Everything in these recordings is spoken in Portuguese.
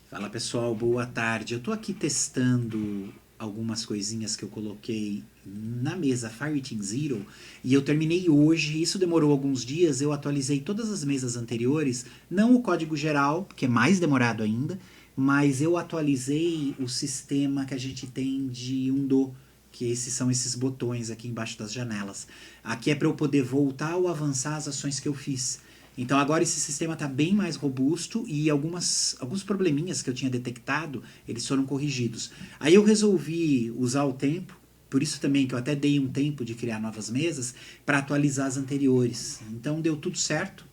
Fala pessoal, boa tarde. Eu tô aqui testando algumas coisinhas que eu coloquei na mesa Fireteam Zero e eu terminei hoje. Isso demorou alguns dias. Eu atualizei todas as mesas anteriores, não o código geral, que é mais demorado ainda, mas eu atualizei o sistema que a gente tem de Undo, que esses são esses botões aqui embaixo das janelas. Aqui é para eu poder voltar ou avançar as ações que eu fiz. Então agora esse sistema está bem mais robusto e alguns probleminhas que eu tinha detectado, eles foram corrigidos. Aí eu resolvi usar o tempo, por isso também que eu até dei um tempo de criar novas mesas, para atualizar as anteriores. Então deu tudo certo.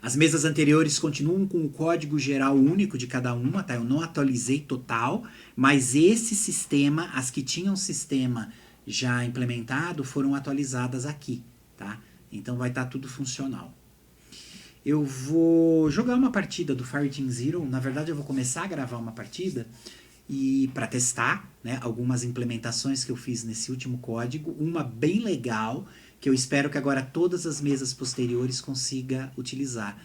As mesas anteriores continuam com o código geral único de cada uma, tá? Eu não atualizei total, mas esse sistema, as que tinham sistema já implementado, foram atualizadas aqui, tá? Então vai estar tudo funcional. Eu vou jogar uma partida do Fireteam Zero. Na verdade, eu vou começar a gravar uma partida e para testar, né, algumas implementações que eu fiz nesse último código. Uma bem legal que eu espero que agora todas as mesas posteriores consiga utilizar.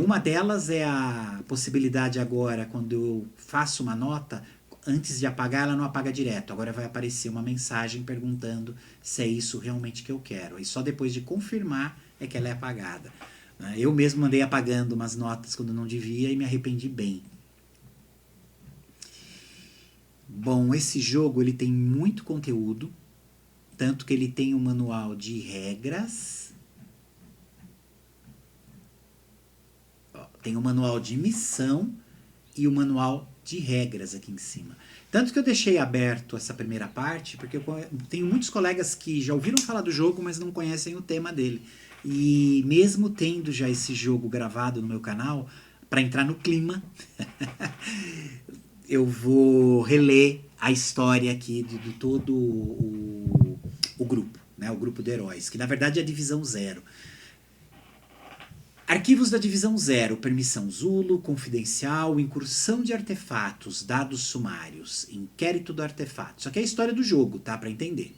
Uma delas é a possibilidade agora, quando eu faço uma nota, antes de apagar, ela não apaga direto. Agora vai aparecer uma mensagem perguntando se é isso realmente que eu quero. E só depois de confirmar é que ela é apagada. Eu mesmo andei apagando umas notas quando não devia e me arrependi bem. Bom, esse jogo ele tem muito conteúdo, tanto que ele tem um manual de regras, tem um manual de missão e o manual de regras aqui em cima. Tanto que eu deixei aberto essa primeira parte, porque eu tenho muitos colegas que já ouviram falar do jogo, mas não conhecem o tema dele. E mesmo tendo já esse jogo gravado no meu canal, para entrar no clima, eu vou reler a história aqui de todo o grupo, né? O grupo de heróis, que na verdade é a divisão zero. Arquivos da Divisão Zero, permissão Zulu, confidencial, incursão de artefatos, dados sumários, inquérito do artefato. Isso aqui é a história do jogo, tá? Para entender.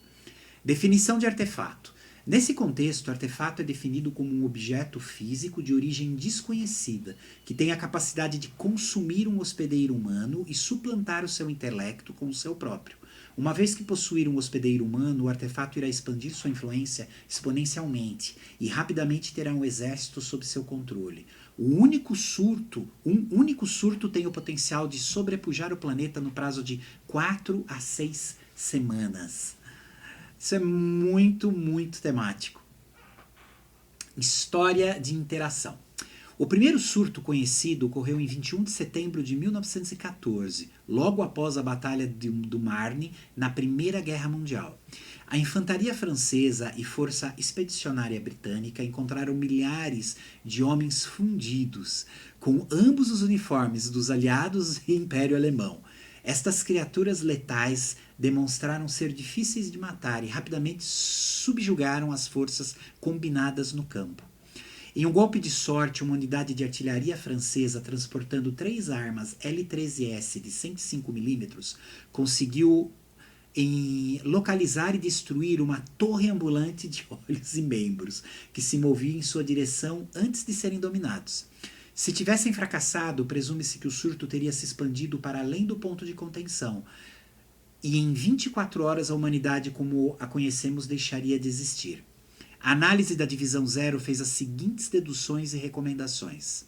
Definição de artefato. Nesse contexto, o artefato é definido como um objeto físico de origem desconhecida, que tem a capacidade de consumir um hospedeiro humano e suplantar o seu intelecto com o seu próprio. Uma vez que possuir um hospedeiro humano, o artefato irá expandir sua influência exponencialmente e rapidamente terá um exército sob seu controle. Um único surto tem o potencial de sobrepujar o planeta no prazo de 4 a 6 semanas. Isso é muito, muito temático. História de interação. O primeiro surto conhecido ocorreu em 21 de setembro de 1914, logo após a Batalha do Marne, na Primeira Guerra Mundial. A infantaria francesa e força expedicionária britânica encontraram milhares de homens fundidos, com ambos os uniformes dos aliados e Império Alemão. Estas criaturas letais demonstraram ser difíceis de matar e rapidamente subjugaram as forças combinadas no campo. Em um golpe de sorte, uma unidade de artilharia francesa transportando 3 armas L-13S de 105 mm conseguiu localizar e destruir uma torre ambulante de olhos e membros que se movia em sua direção antes de serem dominados. Se tivessem fracassado, presume-se que o surto teria se expandido para além do ponto de contenção, e em 24 horas a humanidade como a conhecemos deixaria de existir. A análise da divisão zero fez as seguintes deduções e recomendações.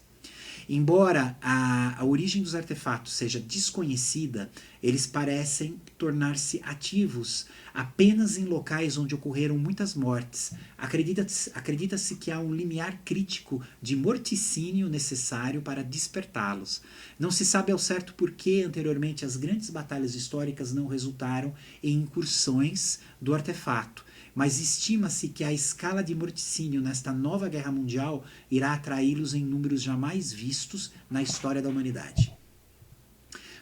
Embora a origem dos artefatos seja desconhecida, eles parecem tornar-se ativos apenas em locais onde ocorreram muitas mortes. Acredita-se que há um limiar crítico de morticínio necessário para despertá-los. Não se sabe ao certo por que anteriormente as grandes batalhas históricas não resultaram em incursões do artefato, mas estima-se que a escala de morticínio nesta nova guerra mundial irá atraí-los em números jamais vistos na história da humanidade.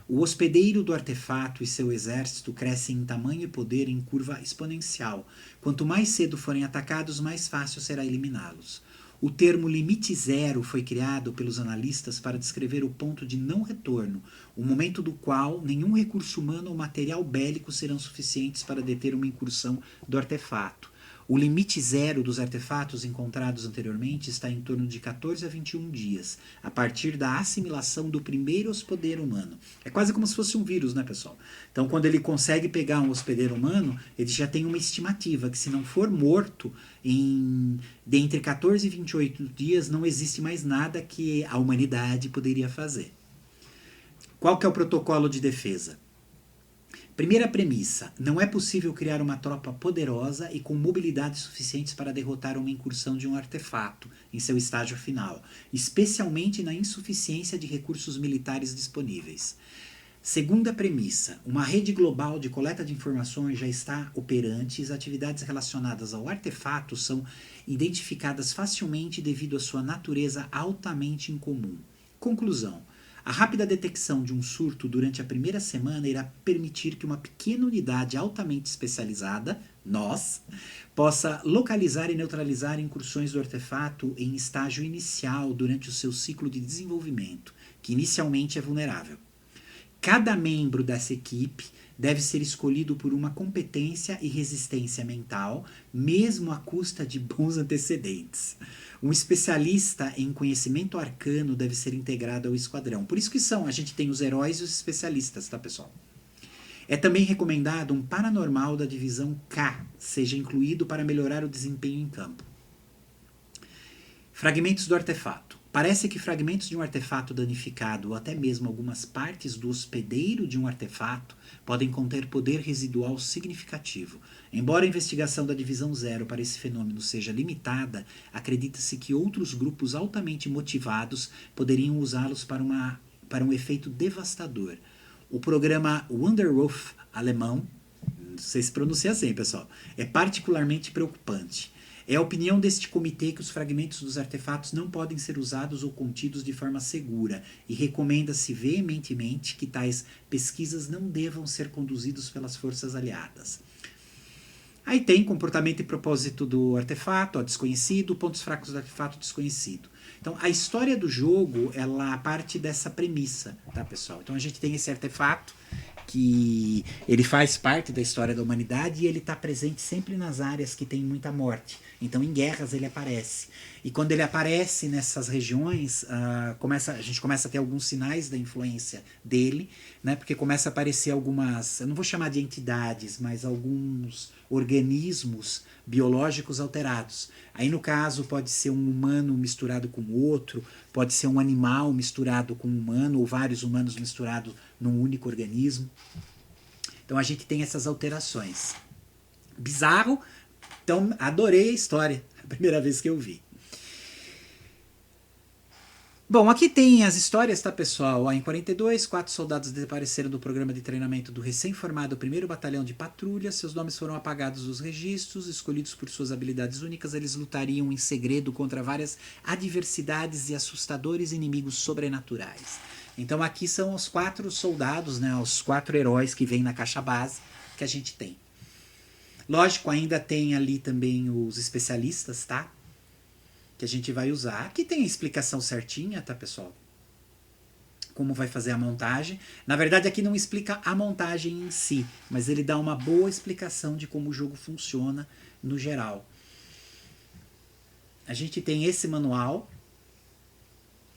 O hospedeiro do artefato e seu exército crescem em tamanho e poder em curva exponencial. Quanto mais cedo forem atacados, mais fácil será eliminá-los. O termo limite zero foi criado pelos analistas para descrever o ponto de não retorno, o momento do qual nenhum recurso humano ou material bélico serão suficientes para deter uma incursão do artefato. O limite zero dos artefatos encontrados anteriormente está em torno de 14 a 21 dias, a partir da assimilação do primeiro hospedeiro humano. É quase como se fosse um vírus, né, pessoal? Então, quando ele consegue pegar um hospedeiro humano, ele já tem uma estimativa que, se não for morto de entre 14 e 28 dias, não existe mais nada que a humanidade poderia fazer. Qual que é o protocolo de defesa? Primeira premissa: não é possível criar uma tropa poderosa e com mobilidade suficientes para derrotar uma incursão de um artefato em seu estágio final, especialmente na insuficiência de recursos militares disponíveis. Segunda premissa: uma rede global de coleta de informações já está operante e as atividades relacionadas ao artefato são identificadas facilmente devido à sua natureza altamente incomum. Conclusão: a rápida detecção de um surto durante a primeira semana irá permitir que uma pequena unidade altamente especializada, nós, possa localizar e neutralizar incursões do artefato em estágio inicial durante o seu ciclo de desenvolvimento, que inicialmente é vulnerável. Cada membro dessa equipe deve ser escolhido por uma competência e resistência mental, mesmo à custa de bons antecedentes. Um especialista em conhecimento arcano deve ser integrado ao esquadrão. Por isso que a gente tem os heróis e os especialistas, tá, pessoal? É também recomendado um paranormal da divisão K seja incluído para melhorar o desempenho em campo. Fragmentos do artefato. Parece que fragmentos de um artefato danificado ou até mesmo algumas partes do hospedeiro de um artefato podem conter poder residual significativo. Embora a investigação da Divisão Zero para esse fenômeno seja limitada, acredita-se que outros grupos altamente motivados poderiam usá-los para um efeito devastador. O programa Wunderwolf alemão, não sei se pronuncia assim, pessoal, é particularmente preocupante. É a opinião deste comitê que os fragmentos dos artefatos não podem ser usados ou contidos de forma segura e recomenda-se veementemente que tais pesquisas não devam ser conduzidas pelas forças aliadas. Aí tem comportamento e propósito do artefato, desconhecido, pontos fracos do artefato, desconhecido. Então, a história do jogo, ela parte dessa premissa, tá, pessoal? Então, a gente tem esse artefato que ele faz parte da história da humanidade e ele está presente sempre nas áreas que tem muita morte. Então, em guerras, ele aparece. E quando ele aparece nessas regiões, a gente começa a ter alguns sinais da influência dele, né? Porque começa a aparecer algumas, eu não vou chamar de entidades, mas alguns organismos biológicos alterados. Aí, no caso, pode ser um humano misturado com outro, pode ser um animal misturado com um humano, ou vários humanos misturados num único organismo. Então, a gente tem essas alterações. Bizarro. Então, adorei a história, a primeira vez que eu vi. Bom, aqui tem as histórias, tá, pessoal? Em 42, 4 soldados desapareceram do programa de treinamento do recém-formado 1º Batalhão de Patrulha. Seus nomes foram apagados dos registros. Escolhidos por suas habilidades únicas, eles lutariam em segredo contra várias adversidades e assustadores inimigos sobrenaturais. Então, aqui são os 4 soldados, né? Os 4 heróis que vêm na caixa base que a gente tem. Lógico, ainda tem ali também os especialistas, tá? Que a gente vai usar. Aqui tem a explicação certinha, tá, pessoal? Como vai fazer a montagem. Na verdade, aqui não explica a montagem em si, mas ele dá uma boa explicação de como o jogo funciona no geral. A gente tem esse manual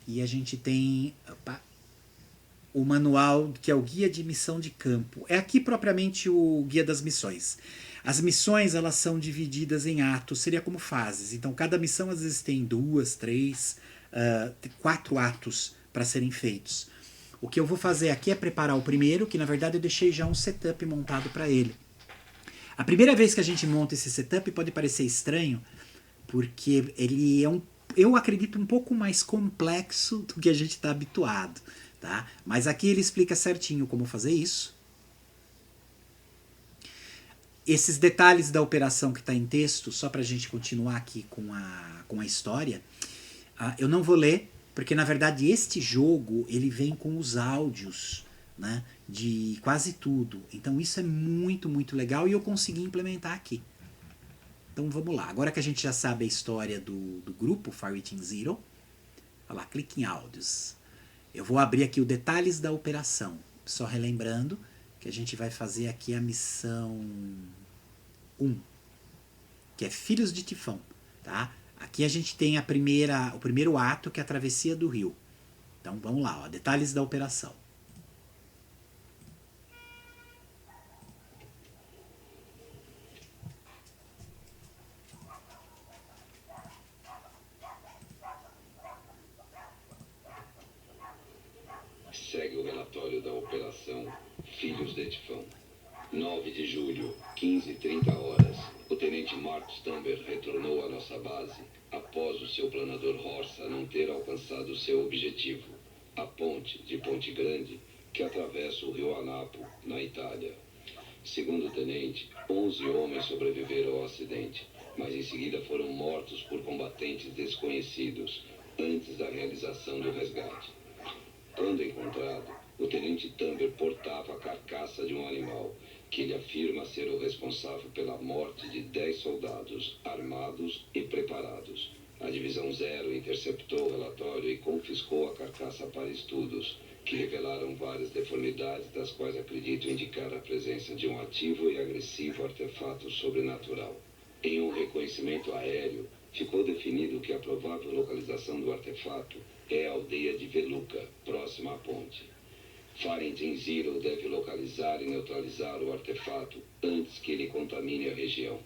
e a gente tem o manual que é o guia de missão de campo. É aqui propriamente o guia das missões. As missões, elas são divididas em atos, seria como fases. Então, cada missão às vezes tem 2, 3, 4 atos para serem feitos. O que eu vou fazer aqui é preparar o primeiro, que na verdade eu deixei já um setup montado para ele. A primeira vez que a gente monta esse setup pode parecer estranho, porque ele é eu acredito, um pouco mais complexo do que a gente está habituado. Tá? Mas aqui ele explica certinho como fazer isso. Esses detalhes da operação que está em texto, só para a gente continuar aqui com a história, eu não vou ler, porque na verdade este jogo ele vem com os áudios, né, de quase tudo. Então isso é muito, muito legal e eu consegui implementar aqui. Então vamos lá. Agora que a gente já sabe a história do grupo Fireteam Zero, olha lá, clique em áudios. Eu vou abrir aqui os detalhes da operação. Só relembrando que a gente vai fazer aqui a missão 1. que é Filhos de Tifão, tá? Aqui a gente tem o primeiro ato, que é a travessia do rio. Então vamos lá, ó, detalhes da operação. Segue o relatório da Operação Filhos de Tifão. 9 de julho, 15h30. O tenente Marcos Tamber retornou à nossa base após o seu planador Horsa não ter alcançado seu objetivo, a ponte de Ponte Grande, que atravessa o rio Anapo, na Itália. Segundo o tenente, 11 homens sobreviveram ao acidente, mas em seguida foram mortos por combatentes desconhecidos, antes da realização do resgate. Quando encontrado, o tenente Tamber portava a carcaça de um animal, que ele afirma ser o responsável pela morte de 10 soldados, armados e preparados. A Divisão 0 interceptou o relatório e confiscou a carcaça para estudos, que revelaram várias deformidades, das quais acredito indicar a presença de um ativo e agressivo artefato sobrenatural. Em um reconhecimento aéreo, ficou definido que a provável localização do artefato é a aldeia de Veluca, próxima à ponte. Fahrenheit Zero deve localizar e neutralizar o artefato antes que ele contamine a região.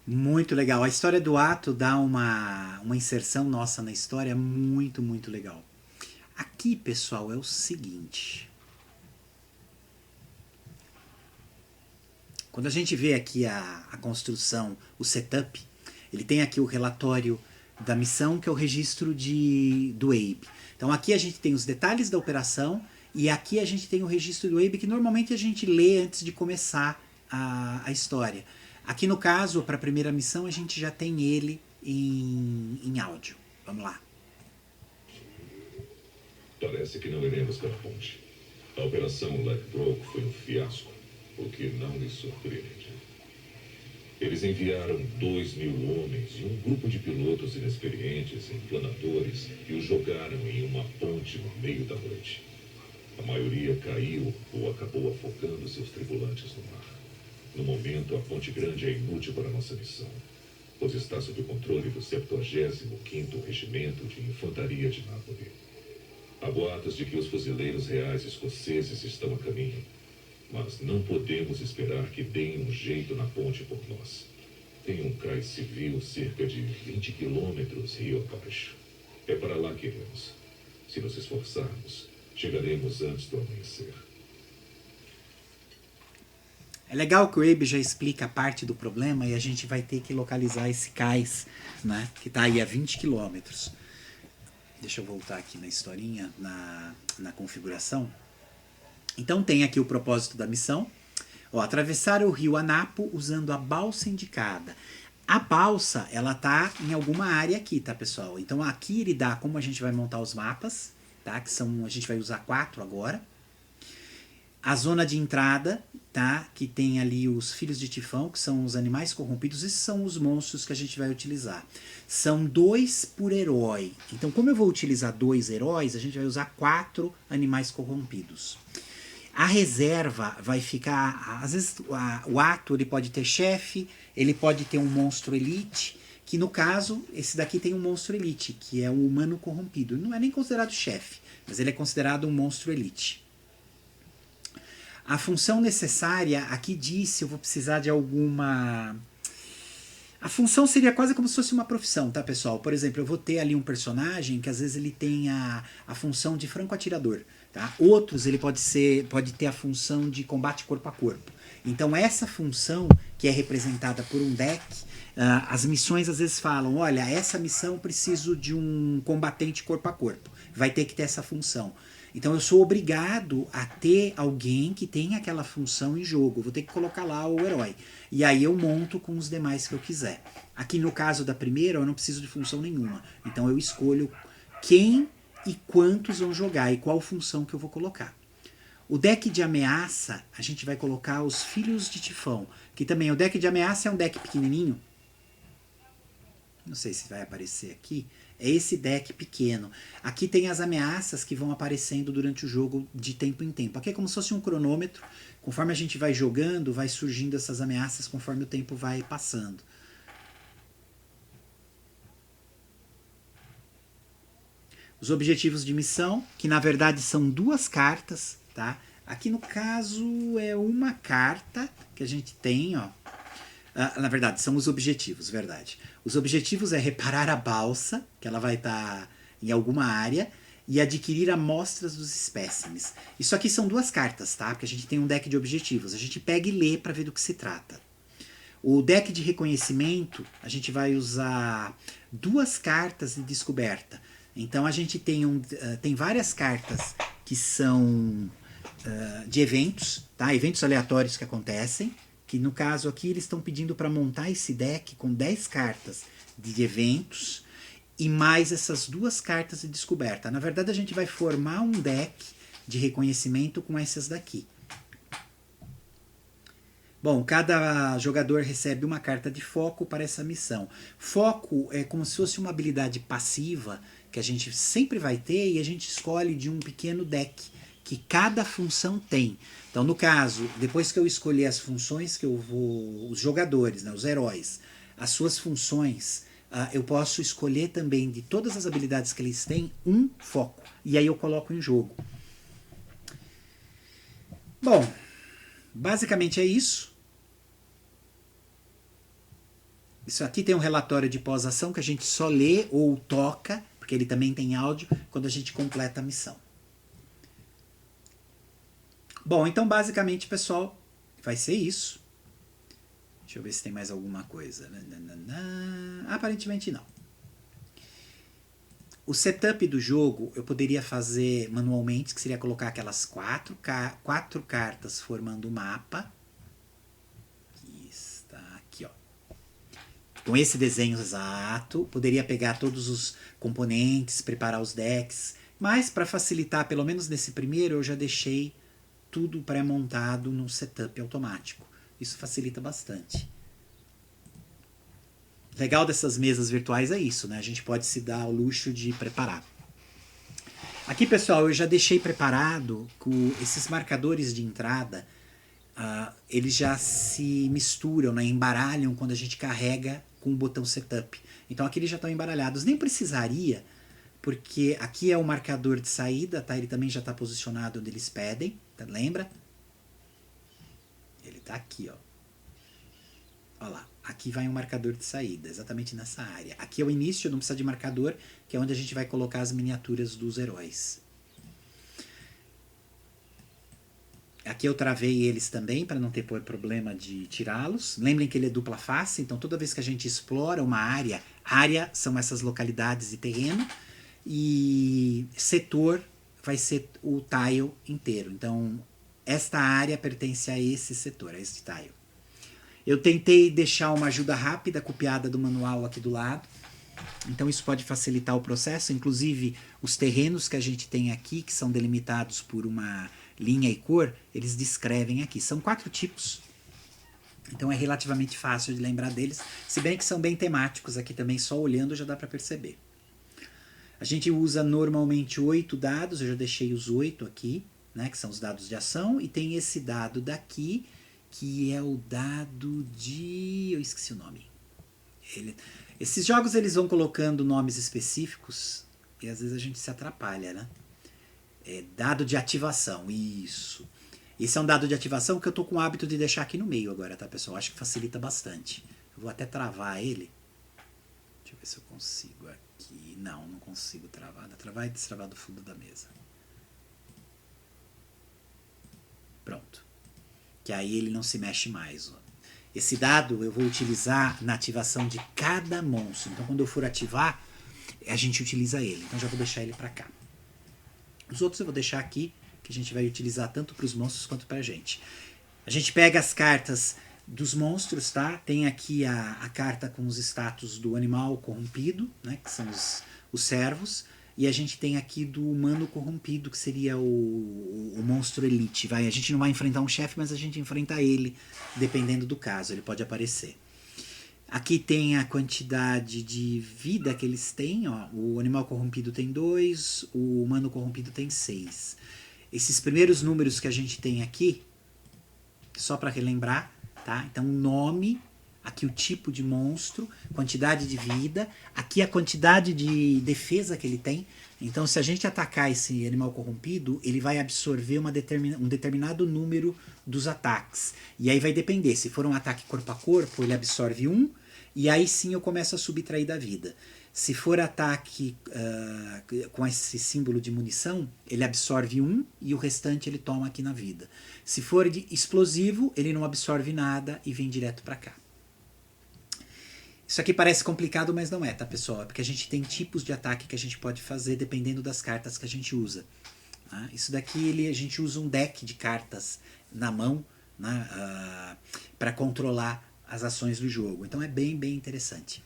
Muito legal. A história do ato dá uma inserção nossa na história muito, muito legal. Aqui, pessoal, é o seguinte. Quando a gente vê aqui a construção, o setup, ele tem aqui o relatório da missão, que é o registro do Abe. Então aqui a gente tem os detalhes da operação e aqui a gente tem o registro do Abe, que normalmente a gente lê antes de começar a história. Aqui no caso, para a primeira missão, a gente já tem ele em áudio. Vamos lá. Parece que não iremos pela ponte. A operação Ladbroke foi um fiasco, o que não lhe surpreende. Eles enviaram 2.000 homens e um grupo de pilotos inexperientes em planadores e os jogaram em uma ponte no meio da noite. A maioria caiu ou acabou afogando seus tripulantes no mar. No momento, a Ponte Grande é inútil para nossa missão, pois está sob o controle do 75º Regimento de Infantaria de Nápoles. Há boatos de que os fuzileiros reais escoceses estão a caminho, mas não podemos esperar que deem um jeito na ponte por nós. Tem um cais civil cerca de 20 quilômetros rio abaixo. É para lá que iremos. Se nos esforçarmos, chegaremos antes do amanhecer. É legal que o Abe já explica a parte do problema e a gente vai ter que localizar esse cais, né, que está aí a 20 quilômetros. Deixa eu voltar aqui na historinha, na configuração. Então tem aqui o propósito da missão. Ó, atravessar o rio Anapo usando a balsa indicada. A balsa, ela tá em alguma área aqui, tá, pessoal? Então aqui ele dá como a gente vai montar os mapas, tá? Que são, a gente vai usar 4 agora. A zona de entrada, tá? Que tem ali os filhos de Tifão, que são os animais corrompidos. Esses são os monstros que a gente vai utilizar. São 2 por herói. Então, como eu vou utilizar 2 heróis, a gente vai usar 4 animais corrompidos. A reserva vai ficar... Às vezes o ato ele pode ter chefe, ele pode ter um monstro elite, que no caso, esse daqui tem um monstro elite, que é o humano corrompido. Ele não é nem considerado chefe, mas ele é considerado um monstro elite. A função necessária, aqui diz se eu vou precisar de alguma... A função seria quase como se fosse uma profissão, tá, pessoal? Por exemplo, eu vou ter ali um personagem que às vezes ele tem a função de franco-atirador, tá? Outros, ele pode ter a função de combate corpo a corpo. Então, essa função, que é representada por um deck, as missões às vezes falam, olha, essa missão preciso de um combatente corpo a corpo. Vai ter que ter essa função. Então eu sou obrigado a ter alguém que tenha aquela função em jogo. Vou ter que colocar lá o herói. E aí eu monto com os demais que eu quiser. Aqui no caso da primeira eu não preciso de função nenhuma. Então eu escolho quem e quantos vão jogar e qual função que eu vou colocar. O deck de ameaça, a gente vai colocar os filhos de Tifão. Que também o deck de ameaça é um deck pequenininho. Não sei se vai aparecer aqui. É esse deck pequeno. Aqui tem as ameaças que vão aparecendo durante o jogo de tempo em tempo. Aqui é como se fosse um cronômetro. Conforme a gente vai jogando, vai surgindo essas ameaças conforme o tempo vai passando. Os objetivos de missão, que na verdade são 2 cartas, tá? Aqui no caso é uma carta que a gente tem, ó. Na verdade, são os objetivos, verdade. Os objetivos é reparar a balsa, que ela vai estar em alguma área, e adquirir amostras dos espécimes. Isso aqui são 2 cartas, tá? Porque a gente tem um deck de objetivos. A gente pega e lê para ver do que se trata. O deck de reconhecimento, a gente vai usar 2 cartas de descoberta. Então a gente tem várias cartas que são de eventos, tá? Eventos aleatórios que acontecem. Que no caso aqui eles estão pedindo para montar esse deck com 10 cartas de eventos e mais essas 2 cartas de descoberta. Na verdade a gente vai formar um deck de reconhecimento com essas daqui. Bom, cada jogador recebe uma carta de foco para essa missão. Foco é como se fosse uma habilidade passiva que a gente sempre vai ter e a gente escolhe de um pequeno deck que cada função tem. Então, no caso, depois que eu escolher as funções que eu vou... Os jogadores, né, os heróis, as suas funções, eu posso escolher também de todas as habilidades que eles têm, um foco. E aí eu coloco em jogo. Bom, basicamente é isso. Isso aqui tem um relatório de pós-ação que a gente só lê ou toca, porque ele também tem áudio, quando a gente completa a missão. Bom, então basicamente, pessoal, vai ser isso. Deixa eu ver se tem mais alguma coisa. Aparentemente não. O setup do jogo eu poderia fazer manualmente, que seria colocar aquelas 4 cartas formando o mapa. Que está aqui, ó. Com esse desenho exato, poderia pegar todos os componentes, preparar os decks. Mas para facilitar, pelo menos nesse primeiro, eu já deixei tudo pré-montado num setup automático. Isso facilita bastante. Legal dessas mesas virtuais é isso, né? A gente pode se dar ao luxo de preparar. Aqui, pessoal, eu já deixei preparado com esses marcadores de entrada. Eles já se misturam, né? Embaralham quando a gente carrega com o botão setup. Então aqui eles já estão embaralhados. Nem precisaria, porque aqui é o marcador de saída, tá? Ele também já está posicionado onde eles pedem. Lembra? Ele tá aqui, ó. Olha lá. Aqui vai um marcador de saída, exatamente nessa área. Aqui é o início, não precisa de marcador, que é onde a gente vai colocar as miniaturas dos heróis. Aqui eu travei eles também, para não ter problema de tirá-los. Lembrem que ele é dupla face, então toda vez que a gente explora uma área, área são essas localidades de terreno, e setor vai ser o tile inteiro. Então, esta área pertence a esse setor, a esse tile. Eu tentei deixar uma ajuda rápida copiada do manual aqui do lado. Então, isso pode facilitar o processo. Inclusive, os terrenos que a gente tem aqui, que são delimitados por uma linha e cor, eles descrevem aqui. São 4 tipos. Então, é relativamente fácil de lembrar deles. Se bem que são bem temáticos aqui também, só olhando já dá para perceber. A gente usa normalmente 8 dados, eu já deixei os 8 aqui, né, que são os dados de ação, e tem esse dado daqui, que é o dado de... eu esqueci o nome. Esses jogos eles vão colocando nomes específicos, e às vezes a gente se atrapalha, né? É dado de ativação, isso. Esse é um dado de ativação que eu tô com o hábito de deixar aqui no meio agora, tá, pessoal? Acho que facilita bastante. Eu vou até travar ele. Deixa eu ver se eu consigo aqui. Não, não consigo travar. Travar e destravar do fundo da mesa. Pronto. Que aí ele não se mexe mais. Ó. Esse dado eu vou utilizar na ativação de cada monstro. Então, quando eu for ativar, a gente utiliza ele. Então, já vou deixar ele para cá. Os outros eu vou deixar aqui, que a gente vai utilizar tanto para os monstros quanto para a gente. A gente pega as cartas dos monstros, tá? Tem aqui a carta com os status do animal corrompido, né? Que são os servos. E a gente tem aqui do humano corrompido, que seria o monstro elite. A gente não vai enfrentar um chefe, mas a gente enfrenta ele, dependendo do caso. Ele pode aparecer. Aqui tem a quantidade de vida que eles têm. Ó. O animal corrompido tem 2, o humano corrompido tem 6. Esses primeiros números que a gente tem aqui, só para relembrar, tá? Então, o nome, aqui o tipo de monstro, quantidade de vida, aqui a quantidade de defesa que ele tem. Então, se a gente atacar esse animal corrompido, ele vai absorver um determinado número dos ataques. E aí vai depender, se for um ataque corpo a corpo, ele absorve 1, e aí sim eu começo a subtrair da vida. Se for ataque com esse símbolo de munição, ele absorve 1 e o restante ele toma aqui na vida. Se for de explosivo, ele não absorve nada e vem direto para cá. Isso aqui parece complicado, mas não é, tá, pessoal? É porque a gente tem tipos de ataque que a gente pode fazer dependendo das cartas que a gente usa. Tá? Isso daqui a gente usa um deck de cartas na mão, né, para controlar as ações do jogo. Então é bem, bem interessante.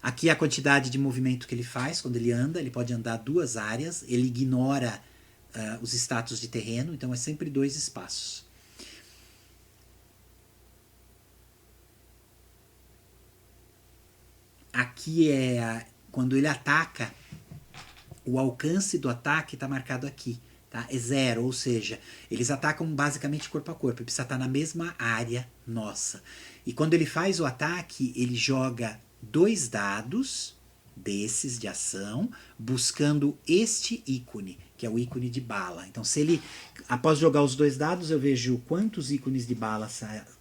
Aqui a quantidade de movimento que ele faz quando ele anda. Ele pode andar 2 áreas. Ele ignora os status de terreno, então é sempre 2 espaços. Aqui quando ele ataca, o alcance do ataque está marcado aqui. Tá? É 0, ou seja, eles atacam basicamente corpo a corpo. Ele precisa estar na mesma área nossa. E quando ele faz o ataque, ele joga 2 dados desses de ação, buscando este ícone, que é o ícone de bala. Então, se ele, após jogar os 2 dados, eu vejo quantos ícones de bala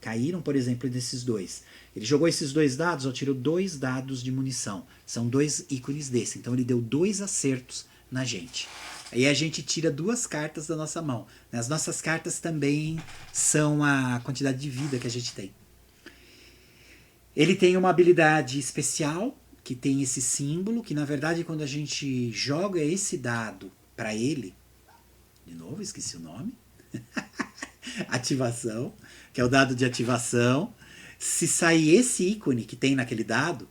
caíram, por exemplo, desses 2. Ele jogou esses 2 dados, eu tiro 2 dados de munição. São 2 ícones desse. Então, ele deu 2 acertos na gente. Aí a gente tira 2 cartas da nossa mão. As nossas cartas também são a quantidade de vida que a gente tem. Ele tem uma habilidade especial, que tem esse símbolo, que na verdade quando a gente joga esse dado para ele, de novo, esqueci o nome, ativação, que é o dado de ativação, se sair esse ícone que tem naquele dado,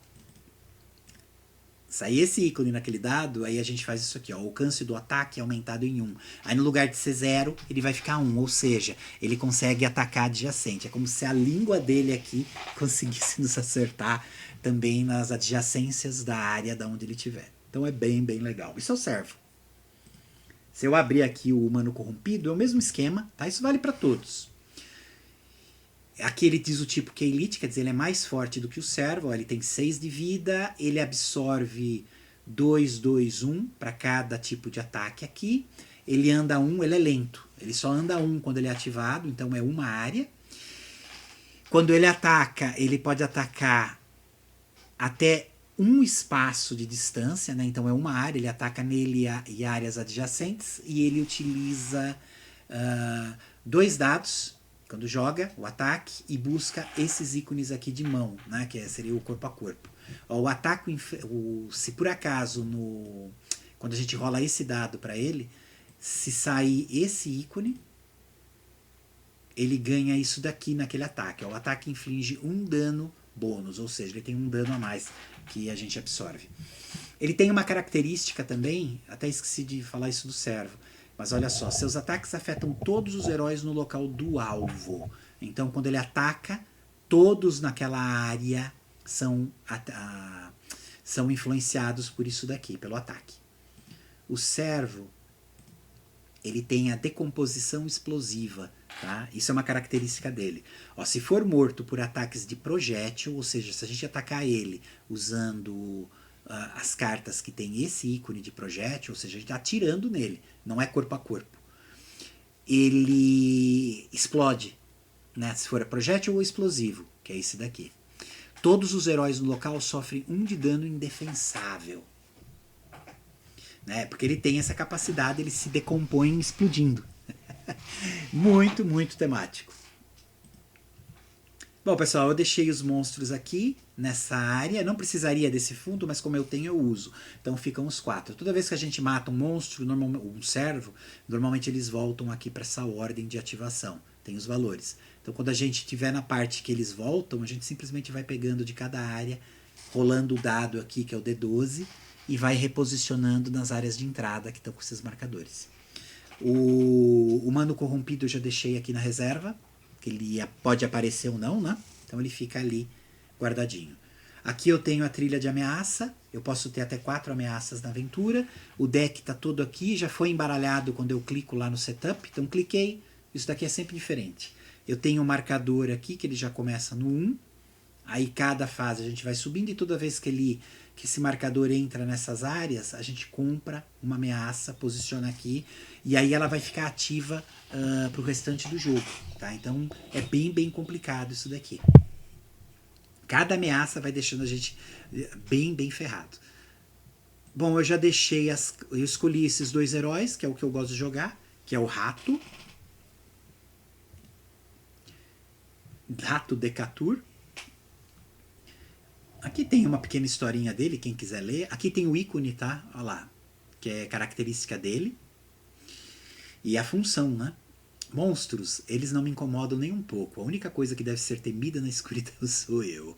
aí a gente faz isso aqui, ó, o alcance do ataque é aumentado em 1. Aí no lugar de ser 0, ele vai ficar 1, ou seja, ele consegue atacar adjacente. É como se a língua dele aqui conseguisse nos acertar também nas adjacências da área da onde ele estiver. Então é bem, bem legal. Isso é o servo. Se eu abrir aqui o humano corrompido, é o mesmo esquema, tá? Isso vale para todos. Aqui ele diz o tipo que é elite, quer dizer, ele é mais forte do que o servo. Ó, ele tem 6 de vida, ele absorve 2, 2, 1 para cada tipo de ataque aqui. Ele anda 1, ele é lento. Ele só anda 1 quando ele é ativado, então é uma área. Quando ele ataca, ele pode atacar até um espaço de distância, né? Então é uma área, ele ataca nele e áreas adjacentes, e ele utiliza 2 dados quando joga o ataque e busca esses ícones aqui de mão, né? Que seria o corpo a corpo. O ataque, se por acaso quando a gente rola esse dado para ele, se sair esse ícone, ele ganha isso daqui naquele ataque. O ataque inflige 1 dano bônus, ou seja, ele tem 1 dano a mais que a gente absorve. Ele tem uma característica também, até esqueci de falar isso do servo, mas olha só, seus ataques afetam todos os heróis no local do alvo. Então, quando ele ataca, todos naquela área são influenciados por isso daqui, pelo ataque. O servo, ele tem a decomposição explosiva, tá? Isso é uma característica dele. Ó, se for morto por ataques de projétil, ou seja, se a gente atacar ele usando as cartas que tem esse ícone de projétil, ou seja, a gente está atirando nele, não é corpo a corpo, ele explode, né? Se for projétil ou explosivo, que é esse daqui. Todos os heróis no local sofrem 1 de dano indefensável. Né? Porque ele tem essa capacidade, ele se decompõe explodindo. Muito, muito temático. Bom, pessoal, eu deixei os monstros aqui nessa área. Não precisaria desse fundo, mas como eu tenho, eu uso. Então ficam os 4. Toda vez que a gente mata um monstro, um servo, normalmente eles voltam aqui para essa ordem de ativação. Tem os valores. Então quando a gente estiver na parte que eles voltam, a gente simplesmente vai pegando de cada área, rolando o dado aqui, que é o D12, e vai reposicionando nas áreas de entrada que estão com esses marcadores. O humano corrompido eu já deixei aqui na reserva, que ele pode aparecer ou não, né? Então ele fica ali guardadinho. Aqui eu tenho a trilha de ameaça, eu posso ter até 4 ameaças na aventura. O deck está todo aqui, já foi embaralhado quando eu clico lá no setup, então cliquei, isso daqui é sempre diferente. Eu tenho um marcador aqui, que ele já começa no 1, aí cada fase a gente vai subindo e toda vez que esse marcador entra nessas áreas, a gente compra uma ameaça, posiciona aqui, e aí ela vai ficar ativa para o restante do jogo. Tá? Então é bem complicado isso daqui. Cada ameaça vai deixando a gente bem ferrado. Bom, eu já deixei eu escolhi esses 2 heróis, que é o que eu gosto de jogar, que é o Rato Decatur. Aqui tem uma pequena historinha dele, quem quiser ler. Aqui tem o ícone, tá? Olha lá, que é característica dele. E a função, né? Monstros, eles não me incomodam nem um pouco. A única coisa que deve ser temida na escuridão sou eu.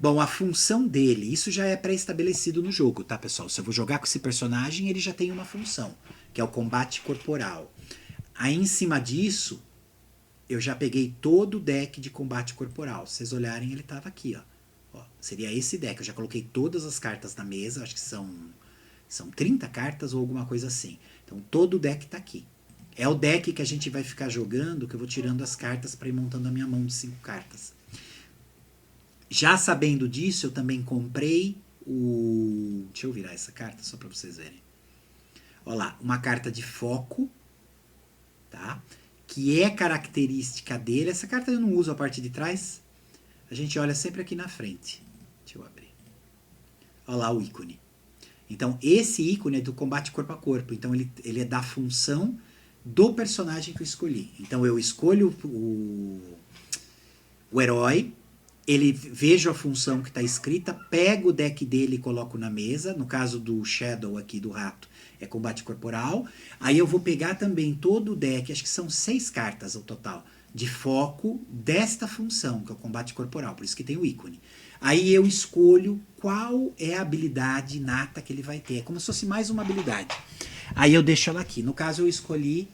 Bom, a função dele, isso já é pré-estabelecido no jogo, tá, pessoal? Se eu vou jogar com esse personagem, ele já tem uma função, que é o combate corporal. Aí, em cima disso, eu já peguei todo o deck de combate corporal. Se vocês olharem, ele estava aqui, ó. Seria esse deck. Eu já coloquei todas as cartas na mesa, acho que são 30 cartas ou alguma coisa assim. Então, todo o deck está aqui. É o deck que a gente vai ficar jogando, que eu vou tirando as cartas para ir montando a minha mão de 5 cartas. Já sabendo disso, eu também comprei o... Deixa eu virar essa carta só para vocês verem. Olha lá, uma carta de foco, tá? Que é característica dele. Essa carta eu não uso a parte de trás. A gente olha sempre aqui na frente. Deixa eu abrir. Olha lá o ícone. Então, esse ícone é do combate corpo a corpo. Então, ele é da função do personagem que eu escolhi. Então, eu escolho o herói, vejo a função que está escrita, pego o deck dele e coloco na mesa. No caso do Shadow aqui, do rato, é combate corporal. Aí eu vou pegar também todo o deck, acho que são 6 cartas ao total, de foco desta função, que é o combate corporal, por isso que tem o ícone. Aí eu escolho qual é a habilidade inata que ele vai ter. É como se fosse mais uma habilidade. Aí eu deixo ela aqui. No caso, eu escolhi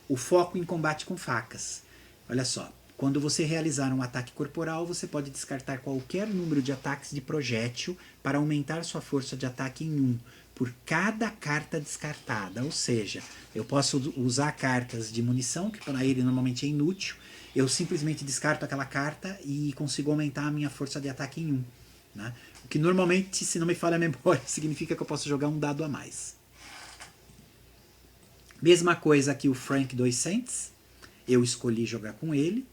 o foco em combate com facas. Olha só. Quando você realizar um ataque corporal, você pode descartar qualquer número de ataques de projétil para aumentar sua força de ataque em 1 por cada carta descartada. Ou seja, eu posso usar cartas de munição, que para ele normalmente é inútil. Eu simplesmente descarto aquela carta e consigo aumentar a minha força de ataque em 1. Né? O que normalmente, se não me falha a memória, significa que eu posso jogar um dado a mais. Mesma coisa aqui o Frank 2 Cents. Eu escolhi jogar com ele.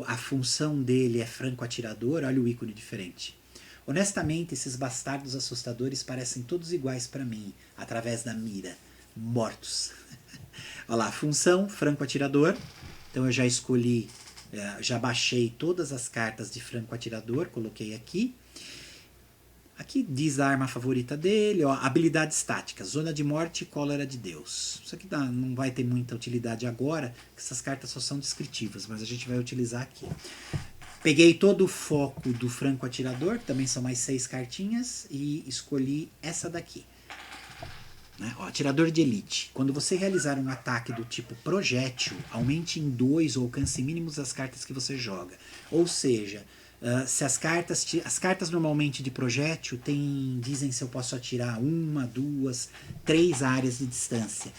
A função dele é franco atirador. Olha o ícone diferente. Honestamente, esses bastardos assustadores parecem todos iguais para mim, através da mira. Mortos. Olha lá, função franco atirador. Então eu já escolhi, já baixei todas as cartas de franco atirador, coloquei aqui. Aqui diz a arma favorita dele, ó, habilidades táticas, zona de morte e cólera de Deus. Isso aqui não vai ter muita utilidade agora, porque essas cartas só são descritivas, mas a gente vai utilizar aqui. Peguei todo o foco do franco atirador, que também são mais 6 cartinhas, e escolhi essa daqui. Né? Ó, atirador de elite. Quando você realizar um ataque do tipo projétil, aumente em 2 ou alcance mínimos as cartas que você joga. Ou seja, se as cartas normalmente de projétil dizem se eu posso atirar 1, 2, 3 áreas de distância.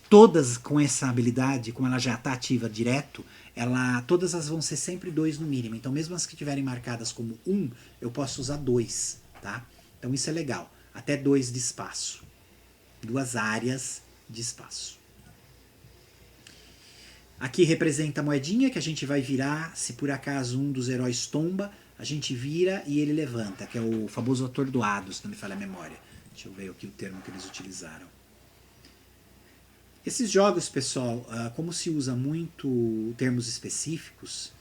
Todas com essa habilidade, como ela já está ativa direto, todas as vão ser sempre 2 no mínimo. Então mesmo as que estiverem marcadas como 1, eu posso usar 2. Tá? Então isso é legal. Até 2 de espaço. 2 áreas de espaço. Aqui representa a moedinha que a gente vai virar. Se por acaso um dos heróis tomba, a gente vira e ele levanta, que é o famoso atordoado, se não me falha a memória. Deixa eu ver aqui o termo que eles utilizaram. Esses jogos, pessoal, como se usa muito termos específicos,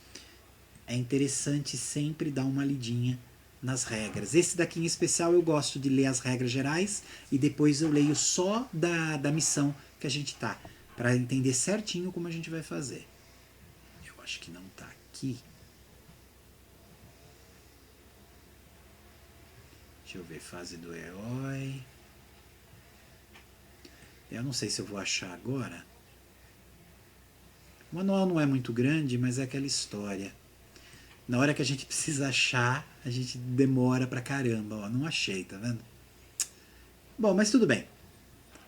é interessante sempre dar uma lidinha nas regras. Esse daqui em especial eu gosto de ler as regras gerais e depois eu leio só da missão que a gente tá, para entender certinho como a gente vai fazer. Eu acho que não tá aqui. Deixa eu ver, fase do herói. Eu não sei se eu vou achar agora. O manual não é muito grande, mas é aquela história. Na hora que a gente precisa achar, a gente demora pra caramba. Ó, não achei, tá vendo? Bom, mas tudo bem.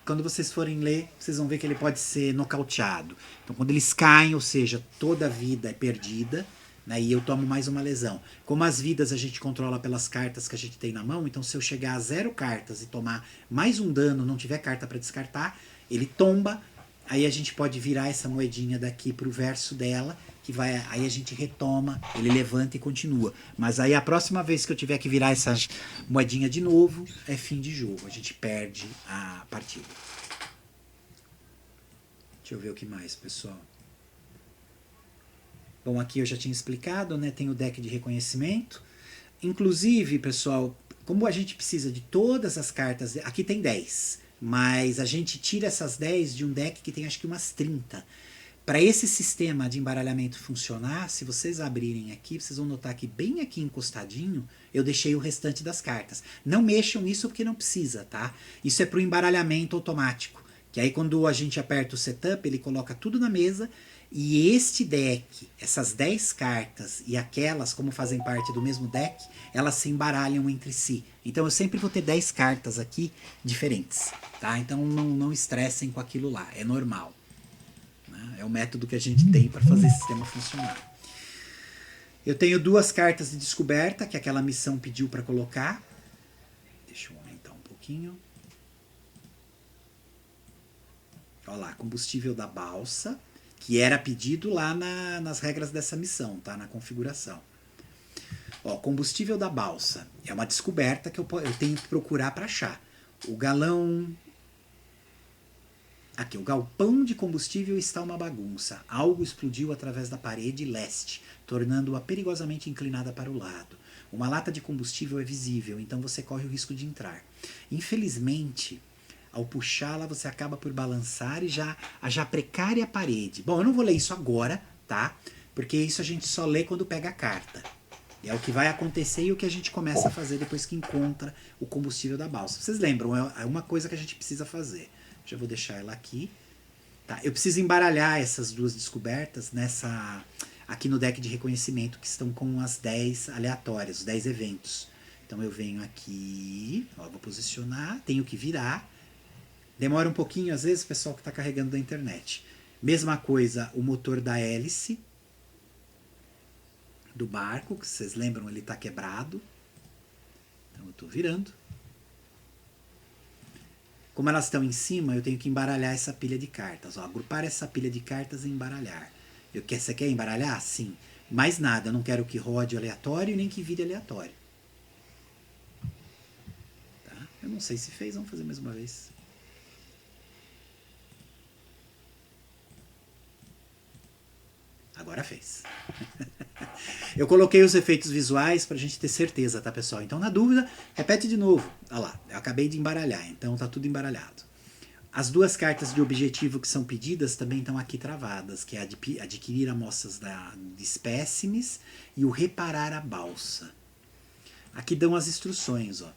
Quando vocês forem ler, vocês vão ver que ele pode ser nocauteado. Então, quando eles caem, ou seja, toda a vida é perdida, né, e eu tomo mais uma lesão. Como as vidas a gente controla pelas cartas que a gente tem na mão, então se eu chegar a 0 cartas e tomar mais um dano, não tiver carta para descartar, ele tomba, aí a gente pode virar essa moedinha daqui pro verso dela, que vai, aí a gente retoma, ele levanta e continua. Mas aí a próxima vez que eu tiver que virar essa moedinha de novo, é fim de jogo, a gente perde a partida. Deixa eu ver o que mais, pessoal. Bom, aqui eu já tinha explicado, né? Tem o deck de reconhecimento. Inclusive, pessoal, como a gente precisa de todas as cartas... Aqui tem 10, mas a gente tira essas 10 de um deck que tem acho que umas 30. Para esse sistema de embaralhamento funcionar, se vocês abrirem aqui, vocês vão notar que bem aqui encostadinho, eu deixei o restante das cartas. Não mexam nisso porque não precisa, tá? Isso é para o embaralhamento automático. Que aí quando a gente aperta o setup, ele coloca tudo na mesa... E este deck, essas 10 cartas e aquelas, como fazem parte do mesmo deck, elas se embaralham entre si. Então eu sempre vou ter 10 cartas aqui diferentes, tá? Então não estressem com aquilo lá, é normal. Né? É o método que a gente tem para fazer esse sistema funcionar. Eu tenho 2 cartas de descoberta, que aquela missão pediu para colocar. Deixa eu aumentar um pouquinho. Olha lá, combustível da balsa. Que era pedido lá nas regras dessa missão, tá? Na configuração. Ó, combustível da balsa. É uma descoberta que eu tenho que procurar para achar. O galão... Aqui, o galpão de combustível está uma bagunça. Algo explodiu através da parede leste, tornando-a perigosamente inclinada para o lado. Uma lata de combustível é visível, então você corre o risco de entrar. Infelizmente... Ao puxá-la, você acaba por balançar e já precária a parede. Bom, eu não vou ler isso agora, tá? Porque isso a gente só lê quando pega a carta. É o que vai acontecer e o que a gente começa a fazer depois que encontra o combustível da balsa. Vocês lembram? É uma coisa que a gente precisa fazer. Já vou deixar ela aqui. Tá? Eu preciso embaralhar essas 2 descobertas aqui no deck de reconhecimento, que estão com as 10 aleatórias, os 10 eventos. Então eu venho aqui, ó, vou posicionar, tenho que virar. Demora um pouquinho, às vezes, o pessoal que está carregando da internet. Mesma coisa, o motor da hélice do barco, que vocês lembram, ele está quebrado. Então eu estou virando. Como elas estão em cima, eu tenho que embaralhar essa pilha de cartas. Ó, agrupar essa pilha de cartas e embaralhar. Você quer embaralhar? Sim. Mais nada, eu não quero que rode aleatório nem que vire aleatório. Tá? Eu não sei se fez, vamos fazer mais uma vez. Agora fez. Eu coloquei os efeitos visuais pra gente ter certeza, tá, pessoal? Então, na dúvida, repete de novo. Olha lá, eu acabei de embaralhar, então tá tudo embaralhado. As 2 cartas de objetivo que são pedidas também estão aqui travadas, que é adquirir amostras de espécimes e o reparar a balsa. Aqui dão as instruções, ó.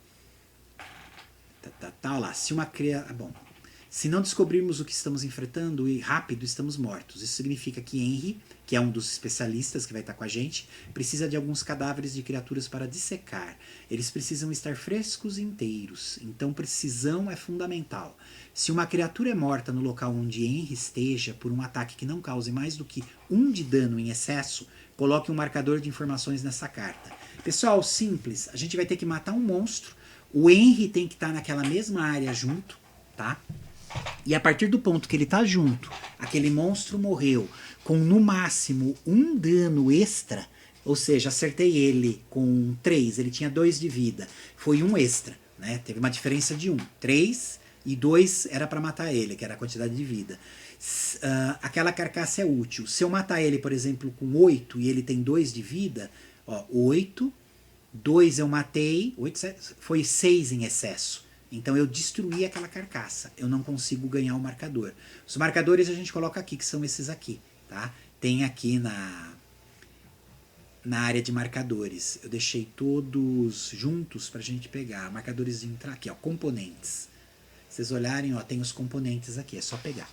Olha lá, se uma criatura... Bom, se não descobrirmos o que estamos enfrentando e rápido, estamos mortos. Isso significa que Henry, que é um dos especialistas que vai estar com a gente, precisa de alguns cadáveres de criaturas para dissecar. Eles precisam estar frescos e inteiros, então precisão é fundamental. Se uma criatura é morta no local onde Henry esteja por um ataque que não cause mais do que 1 de dano em excesso, coloque um marcador de informações nessa carta. Pessoal, simples, a gente vai ter que matar um monstro, o Henry tem que estar naquela mesma área junto, tá? E a partir do ponto que ele tá junto, aquele monstro morreu com no máximo 1 dano extra, ou seja, acertei ele com 3, ele tinha 2 de vida, foi 1 extra, né? Teve uma diferença de 1, 3 e 2 era para matar ele, que era a quantidade de vida. Aquela carcaça é útil. Se eu matar ele, por exemplo, com 8 e ele tem 2 de vida, ó, 8, 2 eu matei, 8, foi 6 em excesso. Então eu destruí aquela carcaça. Eu não consigo ganhar o marcador. Os marcadores a gente coloca aqui, que são esses aqui, tá? Tem aqui na área de marcadores. Eu deixei todos juntos pra gente pegar. Marcadores de entrar aqui, ó, componentes. Se vocês olharem, ó, tem os componentes aqui, é só pegar.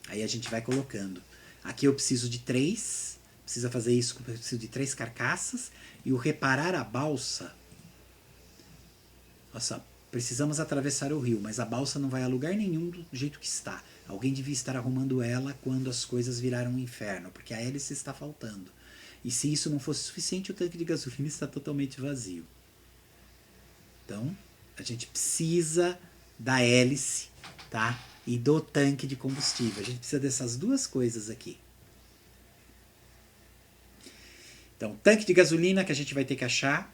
Aí a gente vai colocando. Aqui eu preciso de 3, Precisa fazer isso, preciso de 3 carcaças. E o reparar a balsa... Olha só, precisamos atravessar o rio, mas a balsa não vai a lugar nenhum do jeito que está. Alguém devia estar arrumando ela quando as coisas viraram um inferno, porque a hélice está faltando. E se isso não fosse suficiente, o tanque de gasolina está totalmente vazio. Então, a gente precisa da hélice, tá? E do tanque de combustível. A gente precisa dessas duas coisas aqui. Então, tanque de gasolina que a gente vai ter que achar.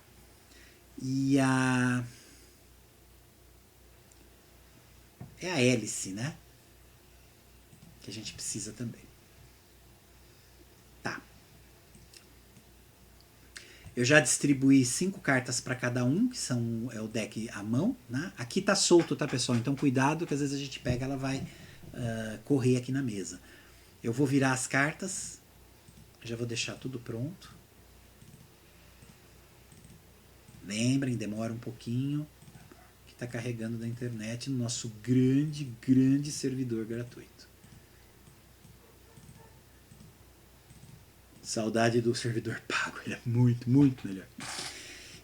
E a... É a hélice, né? Que a gente precisa também. Tá. Eu já distribuí 5 cartas para cada um, que é o deck à mão, né? Aqui tá solto, tá, pessoal? Então cuidado, que às vezes a gente pega, ela vai correr aqui na mesa. Eu vou virar as cartas. Já vou deixar tudo pronto. Lembrem, demora um pouquinho. Que tá carregando da internet no nosso grande servidor gratuito. Saudade do servidor pago, ele é muito melhor.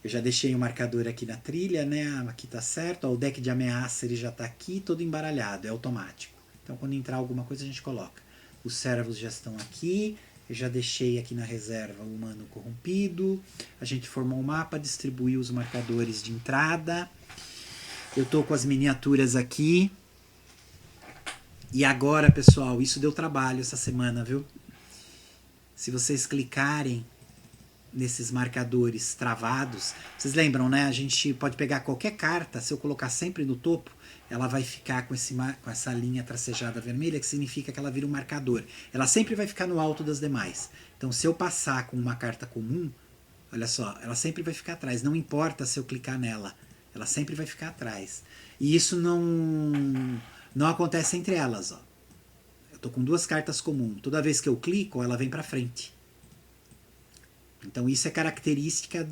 Eu já deixei o marcador aqui na trilha, né? Aqui tá certo. Ó, o deck de ameaça ele já tá aqui, todo embaralhado, é automático. Então quando entrar alguma coisa a gente coloca. Os servos já estão aqui. Eu já deixei aqui na reserva o humano corrompido. A gente formou um mapa, distribuiu os marcadores de entrada. Eu tô com as miniaturas aqui. E agora, pessoal, isso deu trabalho essa semana, viu? Se vocês clicarem nesses marcadores travados, vocês lembram, né? A gente pode pegar qualquer carta, se eu colocar sempre no topo, ela vai ficar com essa linha tracejada vermelha, que significa que ela vira um marcador. Ela sempre vai ficar no alto das demais. Então, se eu passar com uma carta comum, olha só, ela sempre vai ficar atrás. Não importa se eu clicar nela, ela sempre vai ficar atrás. E isso não acontece entre elas, ó. Eu tô com 2 cartas comuns. Toda vez que eu clico, ela vem para frente. Então isso é característica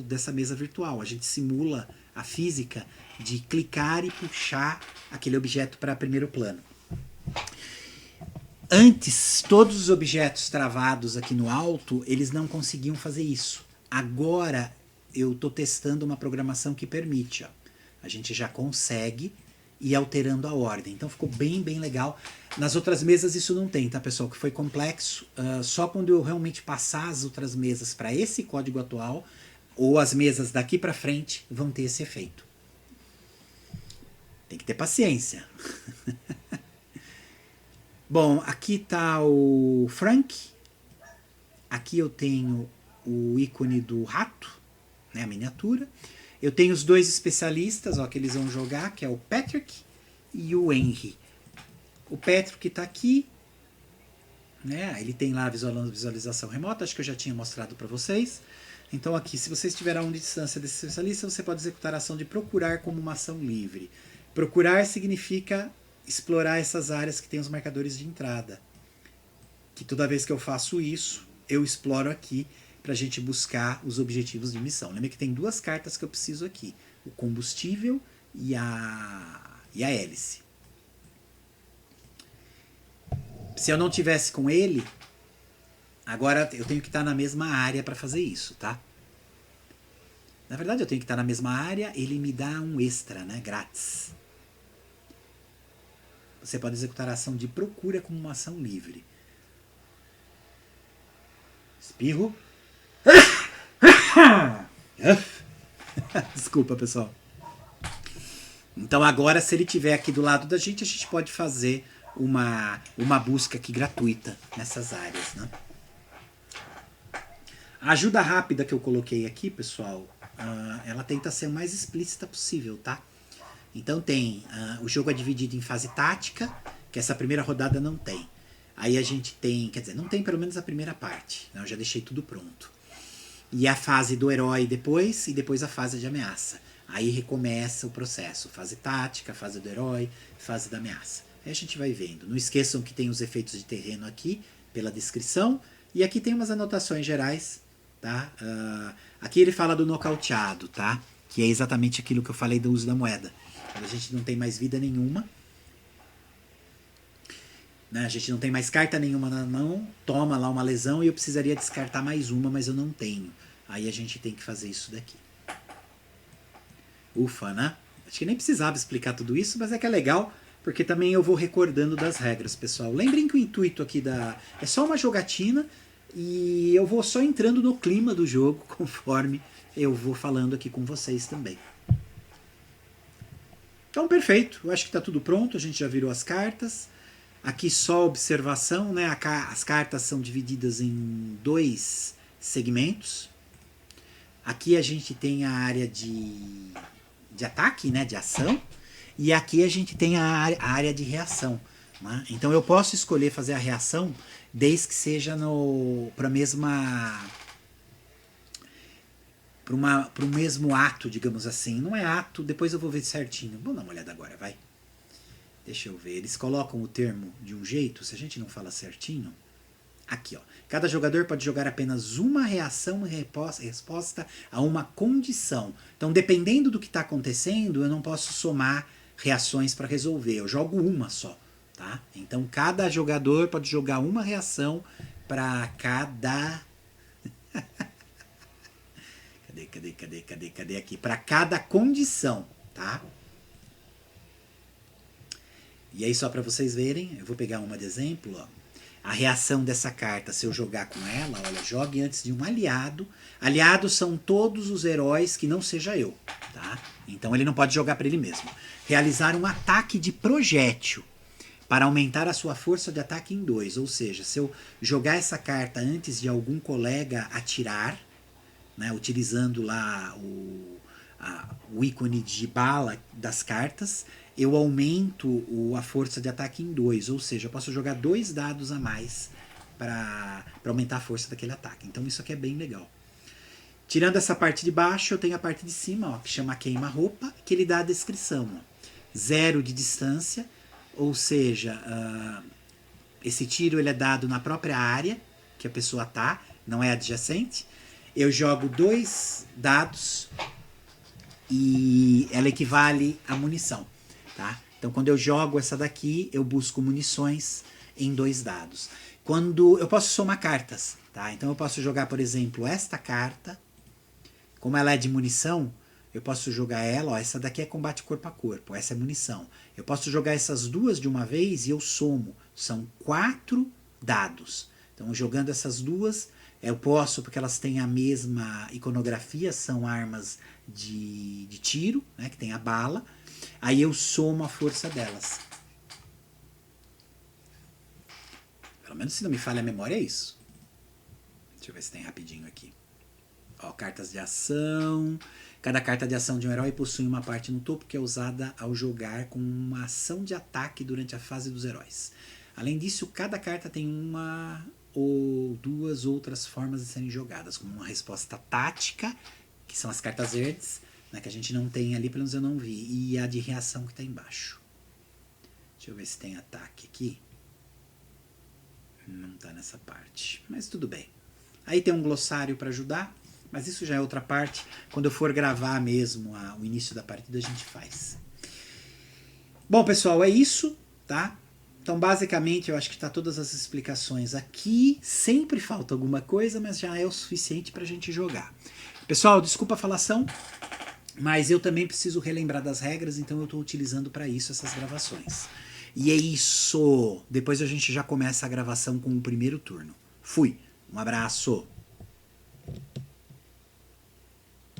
dessa mesa virtual. A gente simula a física de clicar e puxar aquele objeto para primeiro plano. Antes, todos os objetos travados aqui no alto, eles não conseguiam fazer isso. Agora, eu tô testando uma programação que permite. Ó. A gente já consegue ir alterando a ordem. Então ficou bem legal. Nas outras mesas isso não tem, tá, pessoal? Que foi complexo. Só quando eu realmente passar as outras mesas para esse código atual, ou as mesas daqui para frente, vão ter esse efeito. Tem que ter paciência. Bom, aqui tá o Frank. Aqui eu tenho o ícone do rato, né, a miniatura. Eu tenho os 2 especialistas, ó, que eles vão jogar, que é o Patrick e o Henry. O Patrick está aqui, né? Ele tem lá a visualização remota, acho que eu já tinha mostrado para vocês. Então aqui, se você estiver a 1 de distância desse especialista, você pode executar a ação de procurar como uma ação livre. Procurar significa explorar essas áreas que tem os marcadores de entrada. Que toda vez que eu faço isso, eu exploro aqui para a gente buscar os objetivos de missão. Lembra que tem 2 cartas que eu preciso aqui. O combustível e a hélice. Se eu não tivesse com ele, agora eu tenho que estar na mesma área para fazer isso, tá? Na verdade eu tenho que estar na mesma área, ele me dá um extra, né? Grátis. Você pode executar a ação de procura como uma ação livre. Espirro. Desculpa, pessoal. Então agora, se ele estiver aqui do lado da gente, a gente pode fazer uma busca aqui gratuita nessas áreas, né? A ajuda rápida que eu coloquei aqui, pessoal, ela tenta ser o mais explícita possível, tá? Então tem, o jogo é dividido em fase tática, que essa primeira rodada não tem. Aí a gente tem, quer dizer, não tem pelo menos a primeira parte, né? Eu já deixei tudo pronto. E a fase do herói depois, e depois a fase de ameaça. Aí recomeça o processo, fase tática, fase do herói, fase da ameaça. Aí a gente vai vendo. Não esqueçam que tem os efeitos de terreno aqui, pela descrição, e aqui tem umas anotações gerais, tá? Aqui ele fala do nocauteado, tá? Que é exatamente aquilo que eu falei do uso da moeda. Quando a gente não tem mais vida nenhuma, né? A gente não tem mais carta nenhuma na mão, toma lá uma lesão e eu precisaria descartar mais uma, mas eu não tenho. Aí a gente tem que fazer isso daqui. Ufa, né? Acho que nem precisava explicar tudo isso, mas é que é legal, porque também eu vou recordando das regras, pessoal. Lembrem que o intuito aqui é só uma jogatina e eu vou só entrando no clima do jogo conforme eu vou falando aqui com vocês também. Então, perfeito. Eu acho que está tudo pronto, a gente já virou as cartas. Aqui só observação, né? As cartas são divididas em 2 segmentos. Aqui a gente tem a área de ataque, né? De ação. E aqui a gente tem a área de reação. Né? Então eu posso escolher fazer a reação desde que seja para o mesmo ato, digamos assim. Não é ato, depois eu vou ver certinho. Vamos dar uma olhada agora, vai. Deixa eu ver. Eles colocam o termo de um jeito, se a gente não fala certinho. Aqui, ó. Cada jogador pode jogar apenas uma reação em resposta a uma condição. Então, dependendo do que está acontecendo, eu não posso somar reações para resolver. Eu jogo uma só, tá? Então, cada jogador pode jogar uma reação para cada... Cadê aqui? Para cada condição, tá? E aí, só para vocês verem, eu vou pegar uma de exemplo, ó. A reação dessa carta, se eu jogar com ela, olha, jogue antes de um aliado. Aliados são todos os heróis que não seja eu, tá? Então ele não pode jogar para ele mesmo. Realizar um ataque de projétil para aumentar a sua força de ataque em 2. Ou seja, se eu jogar essa carta antes de algum colega atirar, né, utilizando lá o ícone de bala das cartas, eu aumento a força de ataque em 2, ou seja, eu posso jogar 2 dados a mais para aumentar a força daquele ataque. Então isso aqui é bem legal. Tirando essa parte de baixo, eu tenho a parte de cima, ó, que chama queima-roupa, que ele dá a descrição. Ó. 0 de distância, ou seja, esse tiro ele é dado na própria área que a pessoa tá, não é adjacente. Eu jogo 2 dados e ela equivale a munição. Tá? Então, quando eu jogo essa daqui, eu busco munições em 2 dados. Quando eu posso somar cartas, tá? Então eu posso jogar, por exemplo, esta carta. Como ela é de munição, eu posso jogar ela. Ó, essa daqui é combate corpo a corpo, essa é munição. Eu posso jogar essas 2 de uma vez e eu somo. São 4 dados. Então, jogando essas 2, eu posso, porque elas têm a mesma iconografia, são armas de tiro, né, que tem a bala. Aí eu somo a força delas. Pelo menos se não me falha a memória é isso. Deixa eu ver se tem rapidinho aqui. Ó, cartas de ação. Cada carta de ação de um herói possui uma parte no topo que é usada ao jogar com uma ação de ataque durante a fase dos heróis. Além disso, cada carta tem uma ou 2 outras formas de serem jogadas, como uma resposta tática, que são as cartas verdes, né, que a gente não tem ali, pelo menos eu não vi, e a de reação que está embaixo. Deixa eu ver se tem ataque aqui. Não está nessa parte, mas tudo bem. Aí tem um glossário para ajudar, mas isso já é outra parte. Quando eu for gravar mesmo o início da partida, a gente faz. Bom, pessoal, é isso, tá? Então, basicamente, eu acho que está todas as explicações aqui. Sempre falta alguma coisa, mas já é o suficiente para a gente jogar. Pessoal, desculpa a falação, mas eu também preciso relembrar das regras, então eu estou utilizando para isso essas gravações. E é isso! Depois a gente já começa a gravação com o primeiro turno. Fui! Um abraço!